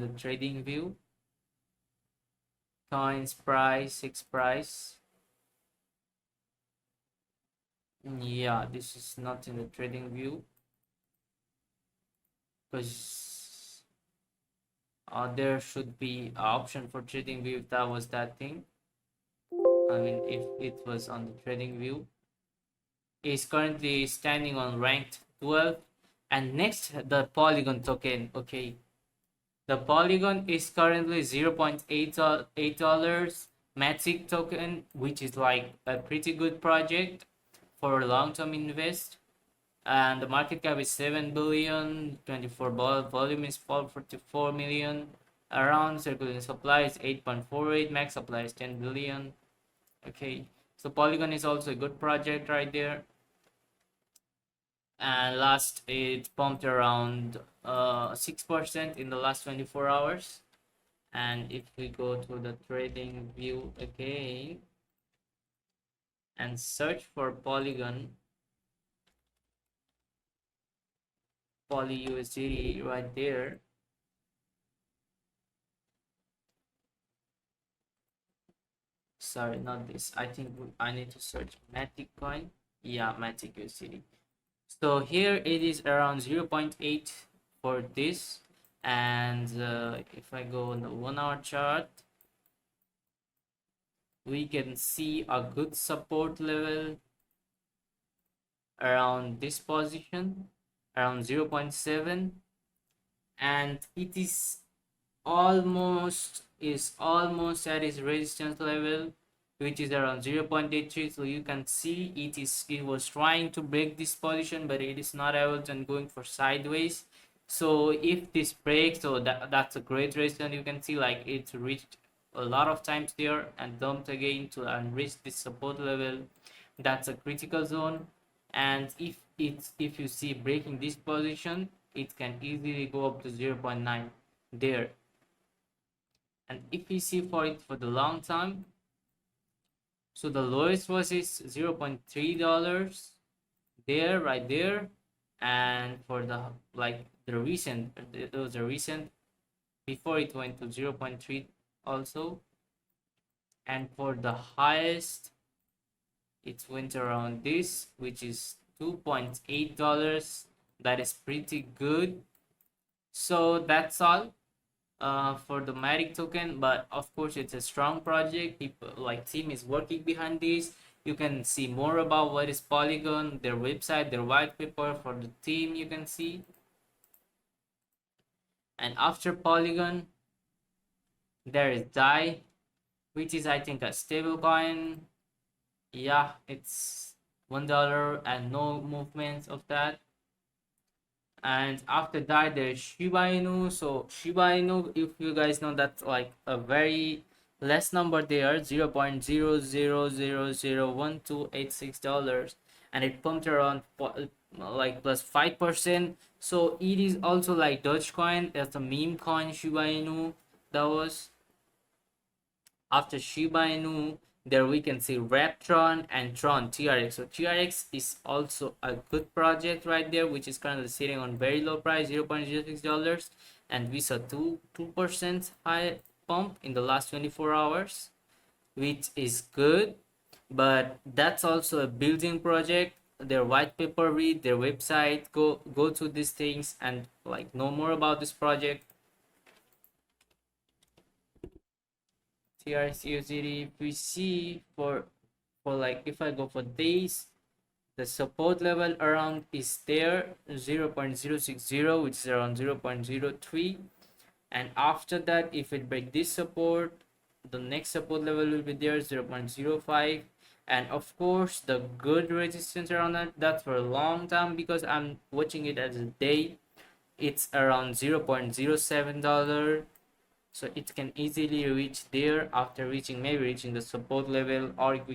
the trading view. Coins price, X price. Yeah, this is not in the trading view, because there should be an option for trading view if that was that thing. I mean, if it was on the trading view. Is currently standing on ranked 12. And next, the Polygon token. Okay, the Polygon is currently $0.8 Matic token, which is like a pretty good project for long-term invest. And the market cap is 7 billion, 24 volume is 444 million. Around circulating supply is 8.48, max supply is 10 billion. Okay, so Polygon is also a good project right there. And last, it pumped around 6% in the last 24 hours. And if we go to the trading view again and search for Polygon, Poly USD right there, sorry, not this, I think I need to search Matic coin. Yeah, Matic USD. So here it is around 0.8 for this. And if I go on the 1 hour chart, we can see a good support level around this position, around 0.7, and it is almost at its resistance level, which is around 0.83. So you can see it was trying to break this position, but it is not able to, and going for sideways. So if this breaks, so that's a great resistance. You can see like it reached a lot of times there and dumped again to and reach this support level. That's a critical zone. And if you see breaking this position, it can easily go up to 0.9 there. And if we see for it for the long time, so the lowest was is $0.3 there, right there. And for the recent, it was a recent before it went to 0.3 also. And for the highest, it went around this, which is $2.8. That is pretty good. So that's all for the Matic token, but of course it's a strong project. People like team is working behind this. You can see more about what is Polygon, their website, their white paper for the team, you can see. And after Polygon, there is DAI, which is I think a stable coin. Yeah, it's $1 and no movements of that. And after that, there's Shiba Inu. So Shiba Inu, if you guys know, that's like a very less number there, $0.00001286, and it pumped around like plus 5%. So it is also like Dogecoin. That's a meme coin, Shiba Inu. That was after Shiba Inu. There we can see Reptron and Tron TRX. So TRX is also a good project right there, which is currently sitting on very low price, $0.06, and we saw 2% high pump in the last 24 hours, which is good. But that's also a building project. Their white paper, read their website, go to these things and like know more about this project. TRCUCD, if we see for like, if I go for days, the support level around is there 0.060, which is around 0.03. And after that, if it break this support, the next support level will be there 0.05. And of course the good resistance around that's for a long time, because I'm watching it as a day, it's around $0.07. So it can easily reach there after reaching the support level, or we